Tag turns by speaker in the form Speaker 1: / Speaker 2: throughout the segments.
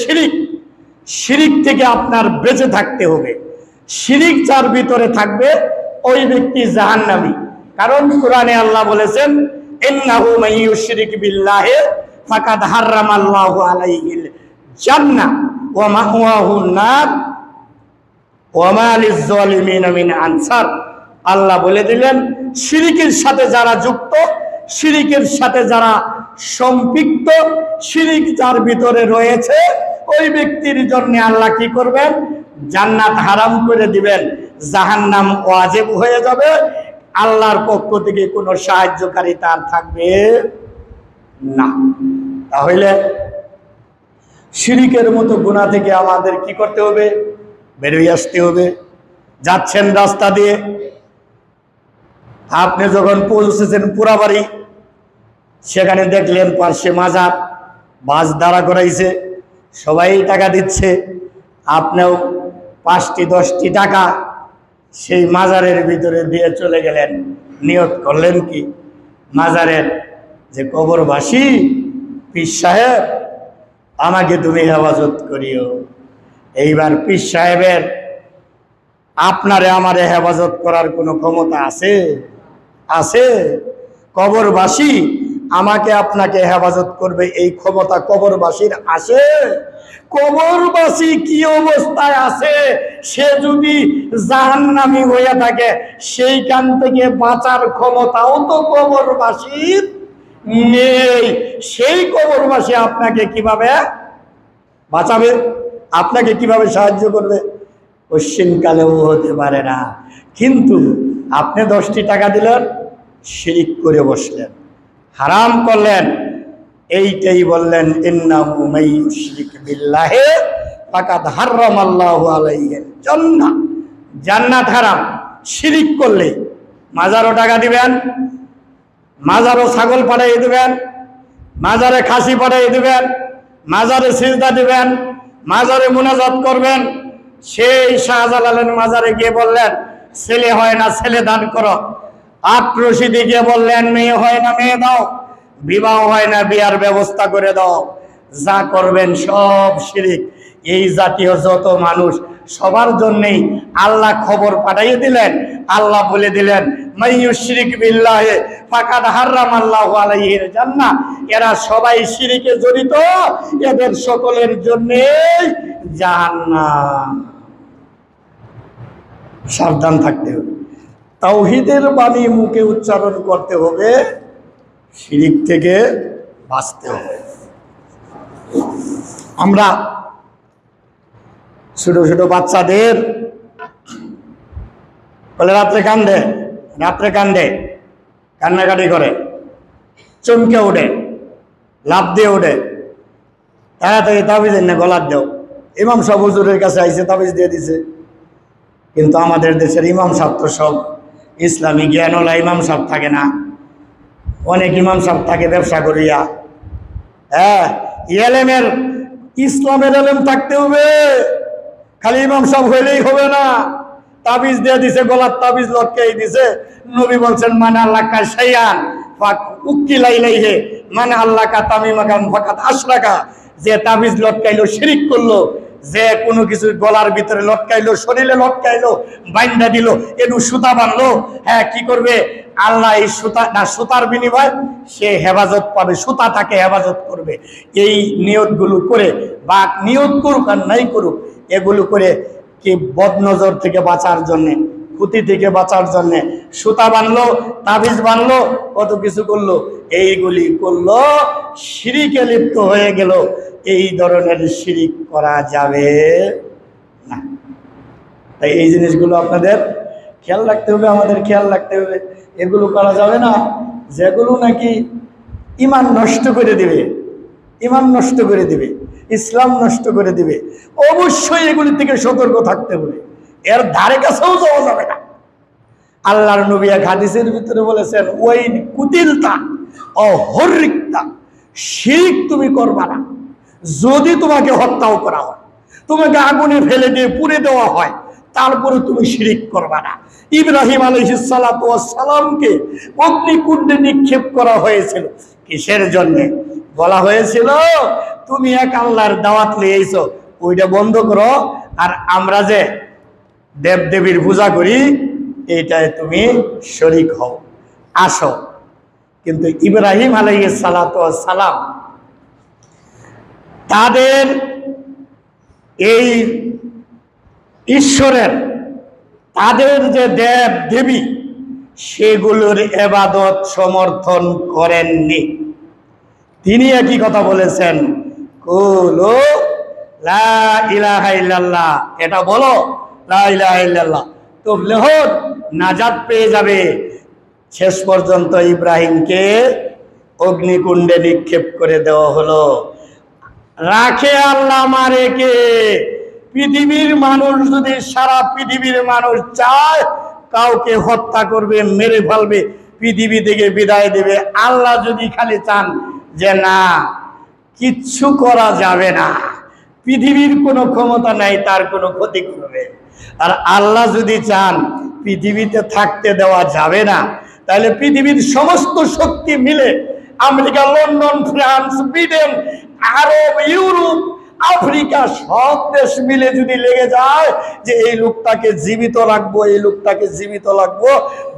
Speaker 1: শিরিক, শিরিক থেকে আপনার বেঁচে থাকতে হবে। শিরিক যার ভিতরে থাকবে ওই ব্যক্তি জাহান্নামী। কারণ কোরআনে আল্লাহ বলেছেন, ইন্নাহু মান ইউশরিক বিল্লাহি ফাকাদ হারামাল্লাহু আলাইহিল জান্নাহ ওয়া মাওয়াহুন নার ওয়া মা লিয-যালিমিনা মিন আনসার। আল্লাহ বলে দিলেন, শিরিকের সাথে যারা যুক্ত, শিরিকের সাথে যারা সম্পৃক্ত, শিরিক যার ভিতরে রয়েছে, ওই ব্যক্তির জন্য আল্লাহ কি করবেন? জান্নাত হারাম করে দিবেন, জাহান্নাম ওয়াজিব হয়ে যাবে। আল্লাহর পক্ষ থেকে কোনো সাহায্যকারী তার থাকবে না। তাহলে শিরিকের মতো গুনাহ থেকে আমাদের কি করতে হবে? বেরিয়ে আসতে হবে। যাচ্ছেন রাস্তা দিয়ে, আপনি যখন পৌঁছেছেন পুরাবাড়ি, সেখানে দেখলেন পার্শ্বে মাজার, বাস দাঁড়া করাইছে, সবাই টাকা দিচ্ছে, আপনিও 5টি 10টি টাকা সেই মাজারের ভিতরে দিয়ে চলে গেলেন। নিয়ত করলেন কি? মাজারের যে কবরবাসী, পীর সাহেব আমাকে তুমি হেফাজত করিও। এইবার পীর সাহেবের আপনারে আমারে হেফাজত করার কোনো ক্ষমতা আছে? আছে? কবরবাসী আমাকে আপনাকে হেফাজত করবে, এই ক্ষমতা কবরবাসীর আছে? কবরবাসী কি অবস্থায় আছে? সে যদি জাহান্নামী হয়ে থাকে, সেইখান থেকে বাঁচার ক্ষমতাও তো কবরবাসীর নেই। সেই কবরবাসী আপনাকে কিভাবে বাঁচাবে? আপনাকে কিভাবে সাহায্য করবে? কোশ্চিনকালেও হতে পারে না। কিন্তু আপনি 10টি টাকা দিলেন, শিরিক করে বসলেন, হারাম করলেন। এইটাই বললেন, ইন্নাহু মান ইউশরিক বিল্লাহি ফাকাদ হারামাল্লাহু আলাইহিল জান্নাহ। জান্নাত হারাম। শিরিক করলে মাজারও টাকা দিবেন, মাজারও ছাগল পাঠিয়ে দিবেন, মাজারে খাসি পাঠিয়ে দিবেন, মাজারে সিজদা দিবেন, মাজারে মুনাজাত করবেন। সেই শাহজালালের মাজারে গিয়ে বললেন, ছেলে হয় না, ছেলে দান করো। আট-রশিদে গিয়ে বললেন, মেয়ে হয় না, মেয়ে দাও। বিবাহ হয় না, বিয়ার ব্যবস্থা করে দাও। যা করবেন সব শিরিক। এই জাতীয় যত মানুষ, সবার জন্যই আল্লাহ খবর পাঠিয়ে দিলেন। আল্লাহ বলে দিলেন, মান ইউশরিক বিল্লাহি ফাকাদ হারামাল্লাহু আলাইহিল জান্নাহ। এরা সবাই শিরিকে জড়িত, এদের সকলের জন্যই জাহান্নাম। সাবধান থাকতে হবে। তাওহীদের বাণী মুখে উচ্চারণ করতে হবে, শিরিক থেকে বাঁচতে হবে। আমরা ছোট ছোট বাচ্চাদের বলে রাত্রে কান্দে, রাত্রে কান্দে, কান্নাকাটি করে, চমকে ওঠে, লাফ দিয়ে ওঠে, তাড়াতাড়ি তাবিজ এনে গলার দেও। ইমাম সাহেব হুজুরের কাছে আইসে, তাবিজ দিয়ে দিছে। কিন্তু আমাদের দেশের ইমাম সাহেব তো সব ইসলামী জ্ঞানওয়ালা ইমাম সাহেব থাকে না। অনেক ইমাম সাহেব থাকে ব্যবসা করিয়া। হ্যাঁ, এলেমের, ইসলামের এলেম থাকতে হবে। খালি ইমাম সাহেব হইলেই হবে না। তাবিজ দিয়ে দিছে, গলার তাবিজ লটকাই দিছে। নবী বলছেন, মানে আল্লাহ কা শাইআন উক্কিলাইলাইহি, মানে আল্লাহ কা তামিমাকান ফাকাত আশরাকা। যে তাবিজ লটকাইলো শিরিক করলো, যে কোনো কিছু গলার ভিতরে লটকাইলো, শরীরে লটকাইলো, বাইন্দা দিল, এনু সুতা বানলো, হ্যাঁ কি করবে? আল্লাহ এই সুতা না, সুতার বিনিময় সে হেফাজত পাবে, সুতা তাকে হেফাজত করবে। এই নিয়তগুলো করে, বা নিয়ত করুক আর নাই করুক, এগুলো করে কি বদনজর থেকে বাঁচার জন্যে, ক্ষতি থেকে বাঁচার জন্যে সুতা বানলো, তাবিজ বানলো, কত কিছু করলো। এইগুলি করলো, শিরিকে লিপ্ত হয়ে গেল। এই ধরনের শিরিক করা যাবে না। তাই এই জিনিসগুলো আপনাদের খেয়াল রাখতে হবে, আমাদের খেয়াল রাখতে হবে। এগুলো করা যাবে না, যেগুলো নাকি ঈমান নষ্ট করে দিবে, ঈমান নষ্ট করে দিবে, ইসলাম নষ্ট করে দিবে। অবশ্যই এগুলি থেকে সতর্ক থাকতে হবে, এর ধারে কাছেও যাওয়া যাবে না। আল্লাহর নবী এক হাদিসের ভিতরে বলেছেন, ওয়াইন কুতিলতা ও হরিকতা, শিরক তুমি করবা না। যদি তোমাকে হত্যাও করা হয়, তোমাকে আগুনে ফেলে দিয়ে পুড়ে দেওয়া হয়, তারপরে তুমি শিরিক করবা না। ইব্রাহিম আলাইহিস সালাতু ওয়াস সালামকে অগ্নিকুণ্ডে নিক্ষেপ করা হয়েছিল কিসের জন্য? বলা হয়েছিল তুমি এক আল্লাহর দাওয়াত নিয়ে এসো, ওইটা বন্ধ করো, আর আমরা যে দেবদেবীর পূজা করি এইটায় তুমি শরীক হও, আসো। কিন্তু ইব্রাহিম আলাইহিস সালাতু ওয়াস সালাম তাদের এই ঈশ্বরের, তাদের যে দেব দেবী সেগুলোর ইবাদত সমর্থন করেননি। তিনি একই কথা বলেছেন, কুলু লা ইলাহা ইল্লাল্লাহ, এটা বলো লা ইলাহা ইল্লাল্লাহ, তুফলিহ, নাজাত পেয়ে যাবে। শেষ পর্যন্ত ইব্রাহিমকে অগ্নিকুণ্ডে নিক্ষেপ করে দেওয়া হলো। রাখে আল্লাহ মারে কে? পৃথিবীর মানুষ যদি সারা পৃথিবীর মানুষ চায় কাউকে হত্যা করবে, মেরে ফেলবে, পৃথিবী থেকে বিদায় দেবে, আল্লাহ যদি খালি চান যে না কিচ্ছু করা যাবে না, পৃথিবীর কোনো ক্ষমতা নাই তার কোনো ক্ষতি করবে, আর আল্লাহ যদি চান পৃথিবীতে থাকতে দেওয়া যাবে না, তাহলে পৃথিবীর সমস্ত শক্তি মিলে আমেরিকা, লন্ডন, ফ্রান্স, ব্রিটেন, আরব, ইউরোপ, আফ্রিকা সব দেশ মিলে যদি লেগে যায় যে এই লোকটাকে জীবিত রাখবো, এই লোকটাকে জীবিত রাখবো,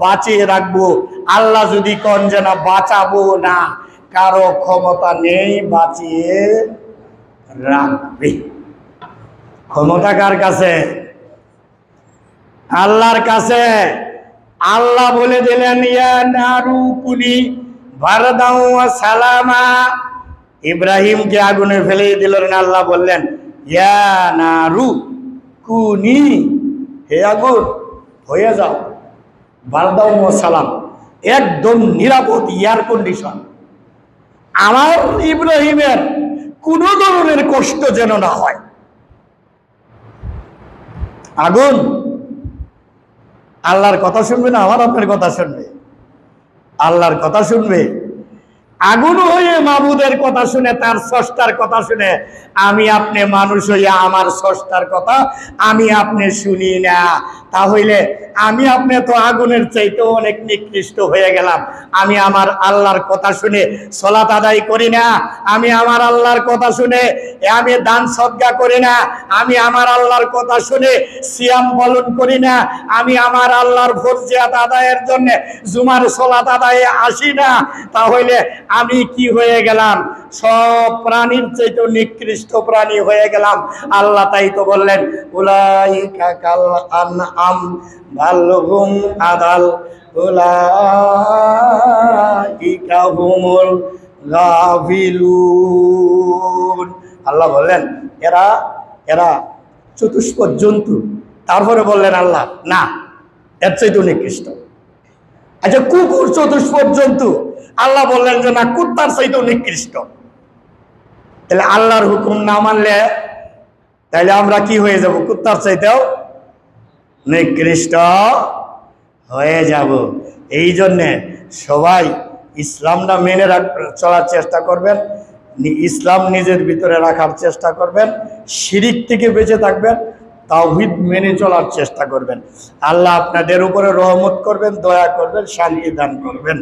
Speaker 1: বাঁচিয়ে রাখবো, আল্লাহ যদি কোন যে না বাঁচাবো না, কারো ক্ষমতা নেই বাঁচিয়ে রাখবে। ক্ষমতা কার কাছে? আল্লাহর কাছে। আল্লাহ বলে দিলেন ইয়া নারু কুনি বারদাও ওয়া সালামা, ইব্রাহিমকে আগুনে ফেলে দিলেন। আল্লাহ বললেন ইয়া নারু কুনি, হে আগুন হয়ে যাও বারদাও ওয়া সালাম, একদম নিরাপদ, এয়ার কন্ডিশন। আমার ইব্রাহিমের কোনো ধরনের কষ্ট যেন না হয়। আগুন আল্লাহর কথা শুনবে না, আমার আপনার কথা শুনবে? আল্লাহর কথা শুনবে। আগুন হয়ে মাবুদের কথা শুনে, তার স্রষ্টার কথা শুনে, আমি আপনি মানুষ হইয়া আমার স্রষ্টার কথা আমি আপনি শুনি না, তাহলে আমি আপনি তো আগুনের চাইতেও অনেক নিকৃষ্ট হয়ে গেলাম। আমি আমার আল্লাহর কথা শুনে সালাত আদায় করি না, আমি আমার আল্লাহর কথা শুনে আমি দান সদকা করি না, আমি আমার আল্লাহর কথা শুনে সিয়াম পালন করি না, আমি আমার আল্লাহর ফরজিয়াত আদায়ের জন্য জুমার সালাত আদায়ে আসি না, তাহলে আমি কি হয়ে গেলাম? সব প্রাণীর চাইতেও নিকৃষ্ট প্রাণী হয়ে গেলাম। আল্লাহ তাই তো বললেন উলাইকা কাল আনআম বাল হুম আদাল উলাইকা হুমুল গাফিলুন। আল্লাহ বললেন এরা এরা চতুষ্পদ জন্তু। তারপরে বললেন আল্লাহ না, এর চাইতেও নিকৃষ্ট। আচ্ছা কুকুর চতুষ্পদ জন্তু, আল্লাহ বললেন যে না, কুত্তার চাইতেও নিকৃষ্ট। তাহলে আল্লাহর হুকুম না মানলে তাহলে আমরা কি হয়ে যাব? কুত্তার চাইতেও নিকৃষ্ট হয়ে যাব। এই জন্যে সবাই ইসলামটা মেনে চলার চেষ্টা করবেন, ইসলাম নিজের ভিতরে রাখার চেষ্টা করবেন, শিরিক থেকে বেঁচে থাকবেন, তাওহীদ মেনে চলার চেষ্টা করবেন। আল্লাহ আপনাদের উপরে রহমত করবেন, দয়া করবেন, শান্তি দান করবেন।